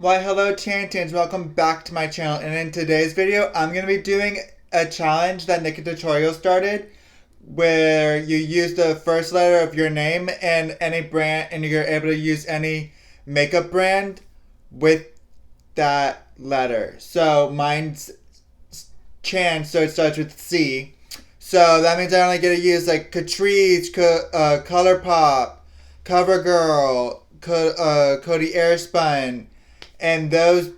Why hello Chantans, welcome back to my channel, and in today's video I'm going to be doing a challenge that Nikki Tutorial started where you use the first letter of your name and any brand, and you're able to use any makeup brand with that letter. So mine's Chan, so it starts with C. So that means I only get to use like Catrice, ColourPop, CoverGirl, Cody Airspun, and those,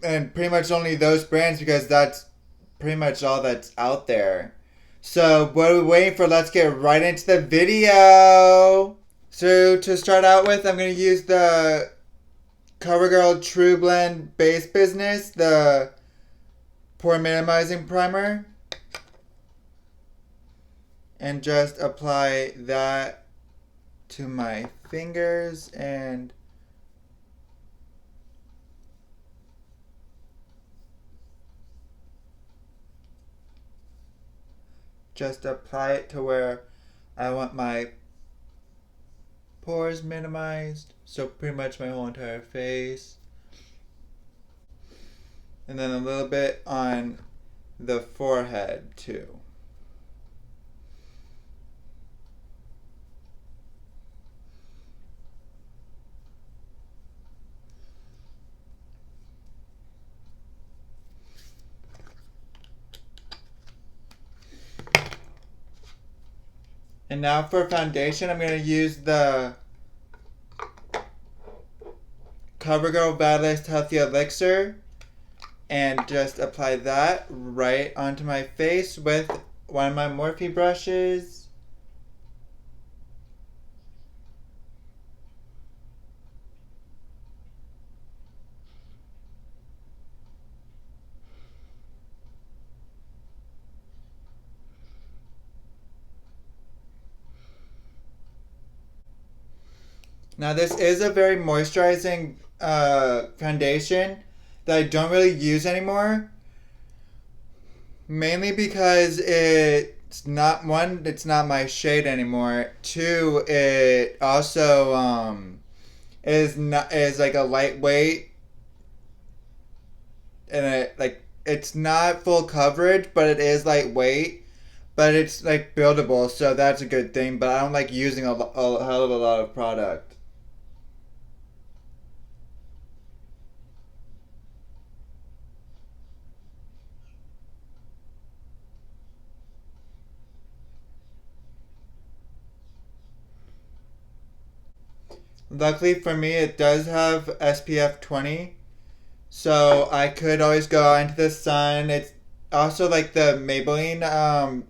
and pretty much only those brands because that's pretty much all that's out there. So what are we waiting for? Let's get right into the video. So to start out with, I'm gonna use the CoverGirl True Blend Base Business, the pore minimizing primer, and just apply that to my fingers and just apply it to where I want my pores minimized. So pretty much my whole entire face. And then a little bit on the forehead too. And now for foundation, I'm going to use the CoverGirl Vitalist Healthy Elixir and just apply that right onto my face with one of my Morphe brushes. Now this is a very moisturizing foundation that I don't really use anymore. Mainly because it's not my shade anymore. Two, it also is like a lightweight, and it's not full coverage, but it is lightweight. But it's like buildable, so that's a good thing. But I don't like using a hell of a lot of product. Luckily for me, it does have SPF 20, so I could always go out into the sun. It's also like the Maybelline,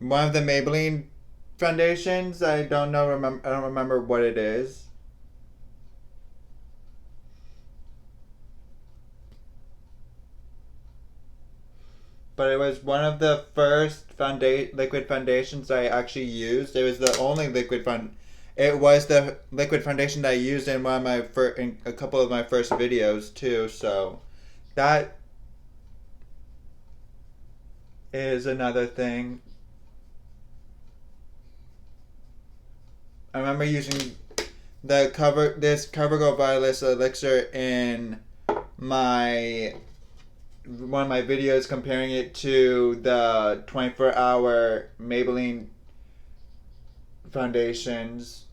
one of the Maybelline foundations. I don't remember what it is. But it was one of the first liquid foundations I actually used. It was the only It was the liquid foundation that I used in in a couple of my first videos too. So that is another thing. I remember using this CoverGirl Vitalist Elixir in my one of my videos comparing it to the 24-hour Maybelline foundations.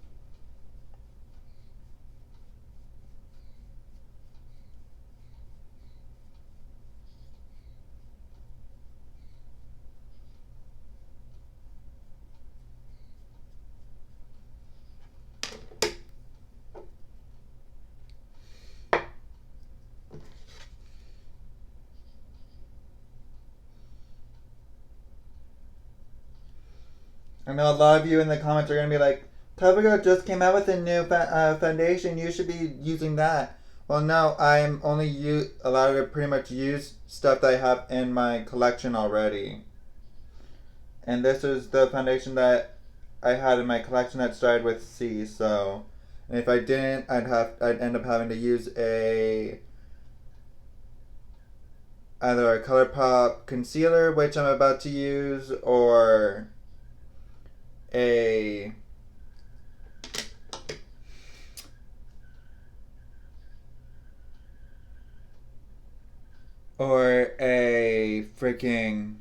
I know a lot of you in the comments are going to be like, CoverGirl just came out with a new foundation. You should be using that. Well, no, I'm only allowed to pretty much use stuff that I have in my collection already. And this is the foundation that I had in my collection that started with C. So, and if I didn't, I'd end up having to use either a ColourPop concealer, which I'm about to use, or a or a freaking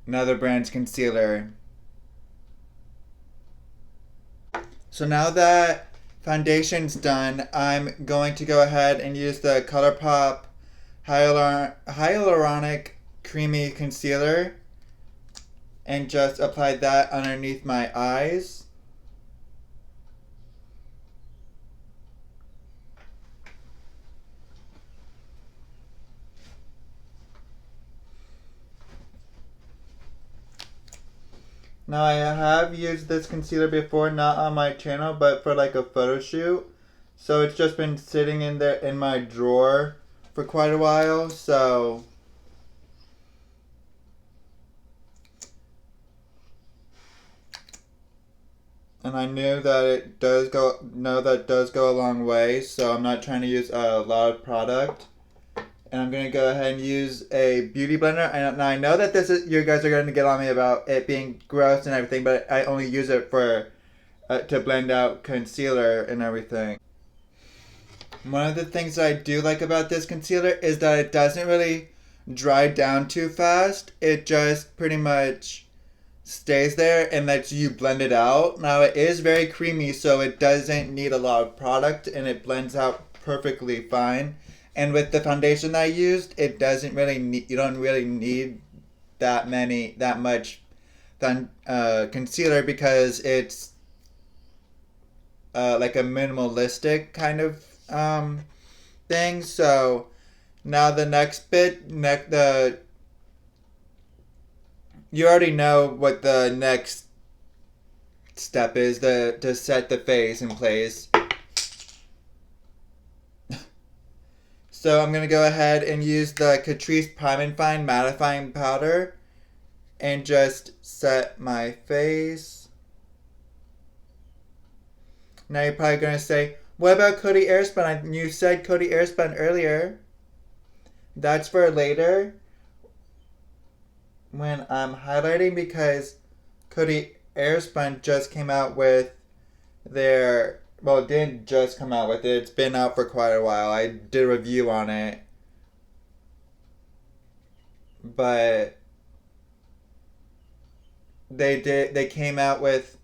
another brand's concealer. So now that foundation's done, I'm going to go ahead and use the ColourPop Hyaluronic Creamy Concealer and just apply that underneath my eyes. Now I have used this concealer before, not on my channel, but for like a photo shoot. So it's just been sitting in there in my drawer for quite a while, so and I knew that it does go a long way, so I'm not trying to use a lot of product. And I'm gonna go ahead and use a beauty blender. And I know that you guys are gonna get on me about it being gross and everything, but I only use it for to blend out concealer and everything. One of the things that I do like about this concealer is that it doesn't really dry down too fast. It just pretty much stays there and lets you blend it out. Now it is very creamy, so it doesn't need a lot of product and it blends out perfectly fine. And with the foundation that I used, it doesn't really need, you don't really need that much concealer because it's like a minimalistic kind of thing. So now the next bit, you already know what the next step is, to set the face in place. So I'm gonna go ahead and use the Catrice Prime and Fine mattifying powder and just set my face. Now you're probably gonna say, what about Coty Airspun? You said Coty Airspun earlier. That's for later when I'm highlighting, because Coty Airspun just came out with their, well, it didn't just come out with it. It's been out for quite a while. I did a review on it. But they came out with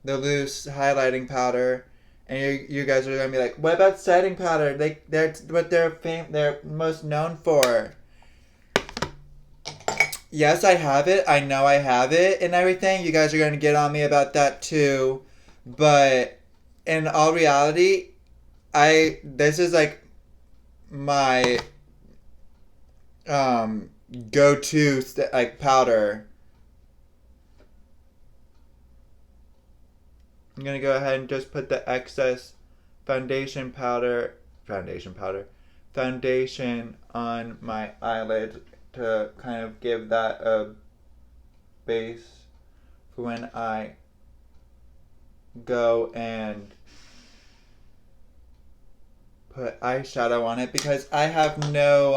the loose highlighting powder, and you guys are gonna be like, what about setting powder? They're what they're most known for. Yes, I have it. I know I have it and everything. You guys are gonna get on me about that too. But in all reality, this is like my go-to like powder. I'm gonna go ahead and just put the excess foundation on my eyelid to kind of give that a base for when I go and put eyeshadow on it, because I have no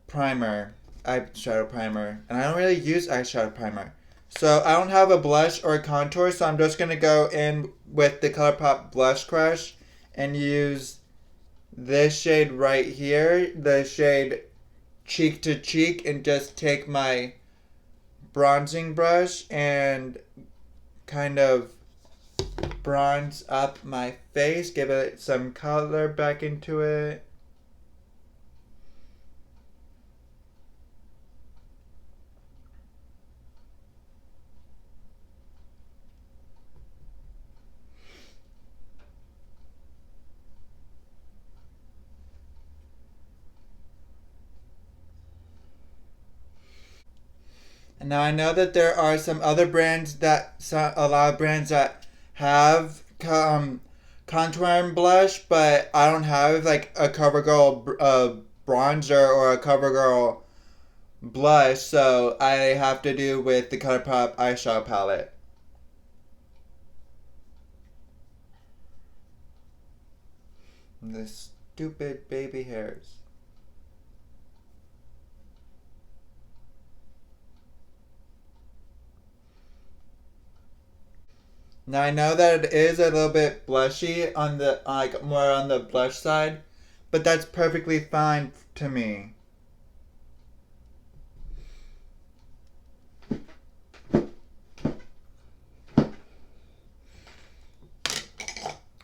eyeshadow primer, and I don't really use eyeshadow primer. So I don't have a blush or a contour, so I'm just going to go in with the ColourPop Blush Crush and use this shade right here, the shade Cheek to Cheek, and just take my bronzing brush and kind of bronze up my face, give it some color back into it. And now I know that there are some other brands a lot of brands that have contour and blush, but I don't have like a CoverGirl bronzer or a CoverGirl blush, so I have to do with the ColourPop eyeshadow palette. The stupid baby hairs. Now I know that it is a little bit blushy on the like more on the blush side, but that's perfectly fine to me.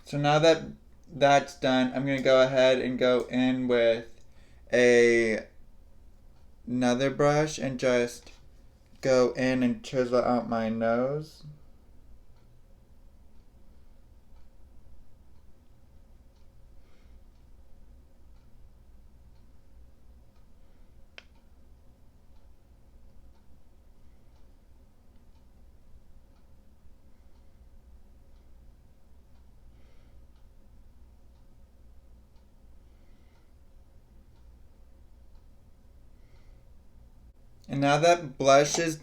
So now that that's done, I'm gonna go ahead and go in with a another brush and just go in and chisel out my nose. And now that bronzer's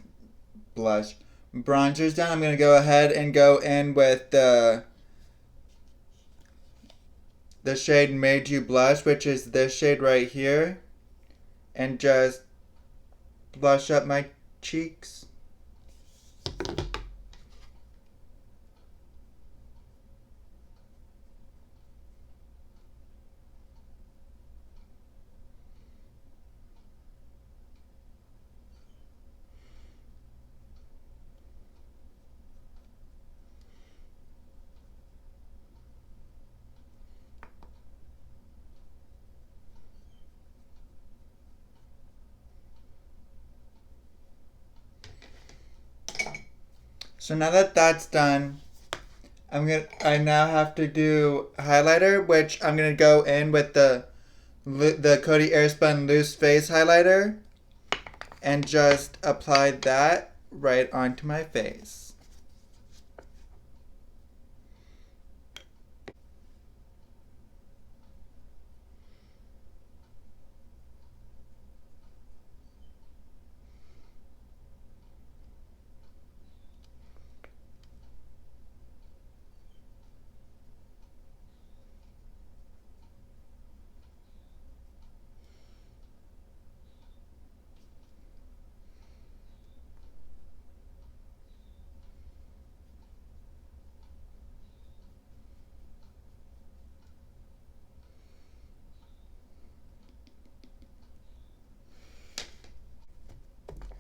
done, I'm gonna go ahead and go in with the shade Made You Blush, which is this shade right here, and just blush up my cheeks. So now that that's done, I now have to do highlighter, which I'm gonna go in with the Coty Airspun Loose Face Highlighter and just apply that right onto my face.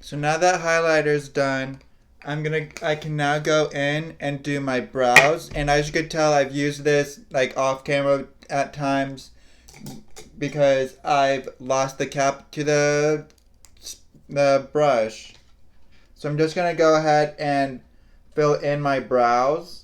So now that highlighter's done, I can now go in and do my brows. And as you could tell, I've used this like off camera at times because I've lost the cap to the brush. So I'm just gonna go ahead and fill in my brows.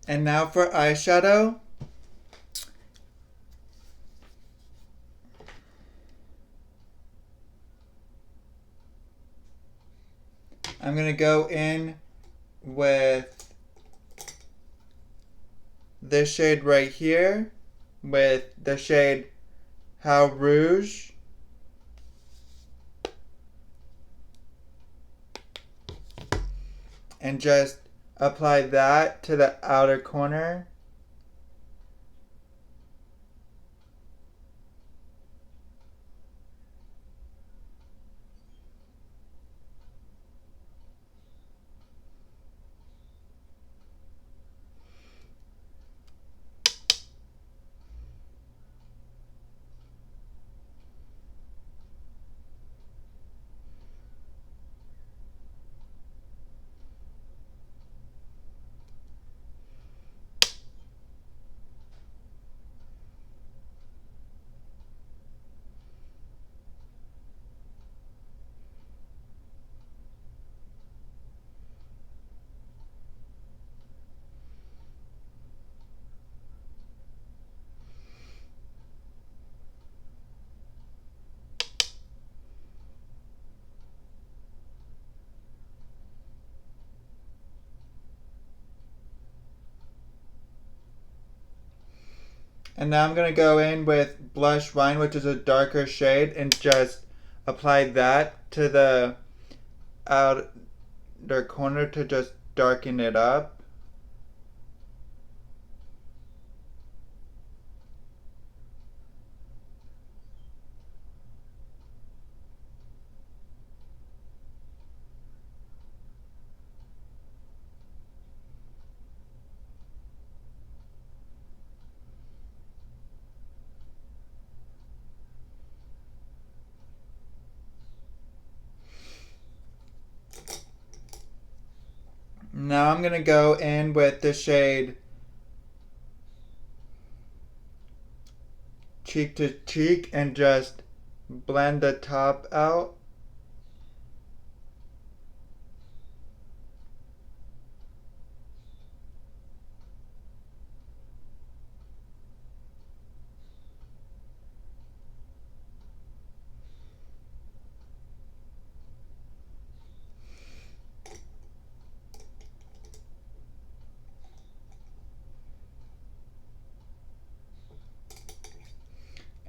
And now for eyeshadow. I'm gonna go in with this shade right here with the shade How Rouge. And just apply that to the outer corner. And now I'm going to go in with Blush Wine, which is a darker shade, and just apply that to the outer corner to just darken it up. Now I'm going to go in with the shade Cheek to Cheek and just blend the top out.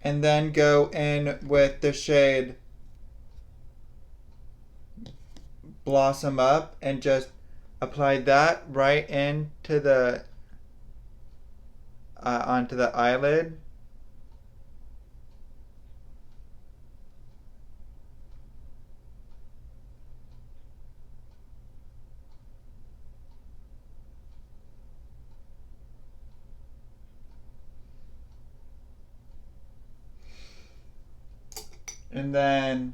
And then go in with the shade Blossom Up and just apply that right into the onto the eyelid. And then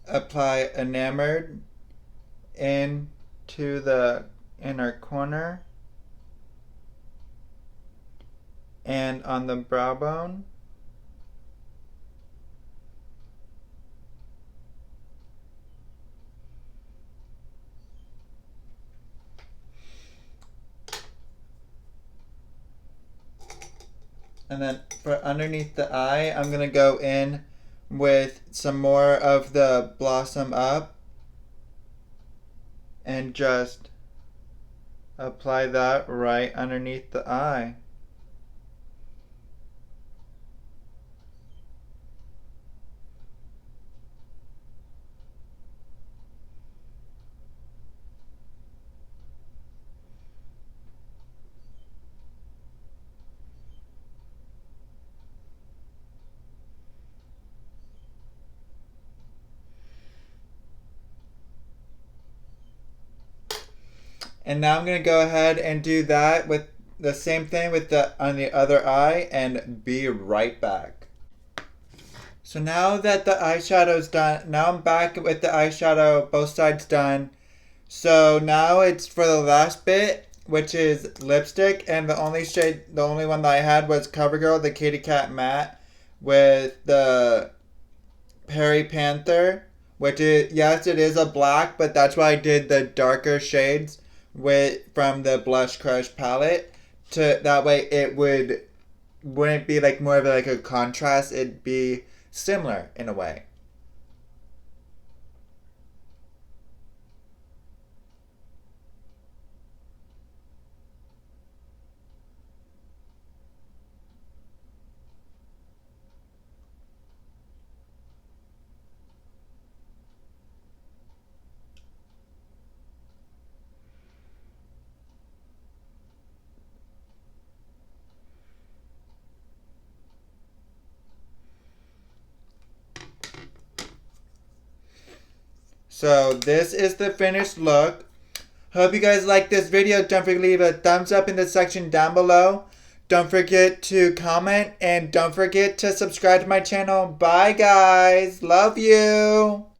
apply Enamored into the inner corner and on the brow bone. And then for underneath the eye, I'm going to go in with some more of the Blossom Up and just apply that right underneath the eye. And now I'm going to go ahead and do that with the same thing with the on the other eye and be right back. So now that the eyeshadow's done, now I'm back with the eyeshadow, both sides done. So now it's for the last bit, which is lipstick, and the only one that I had was CoverGirl, the Katy Kat Matte with the Perry Panther, which is, yes, it is a black, but that's why I did the darker shades from the Blush Crush palette, to that way it wouldn't be like more of like a contrast, it'd be similar in a way. So this is the finished look. Hope you guys like this video. Don't forget to leave a thumbs up in the section down below. Don't forget to comment and don't forget to subscribe to my channel. Bye guys. Love you.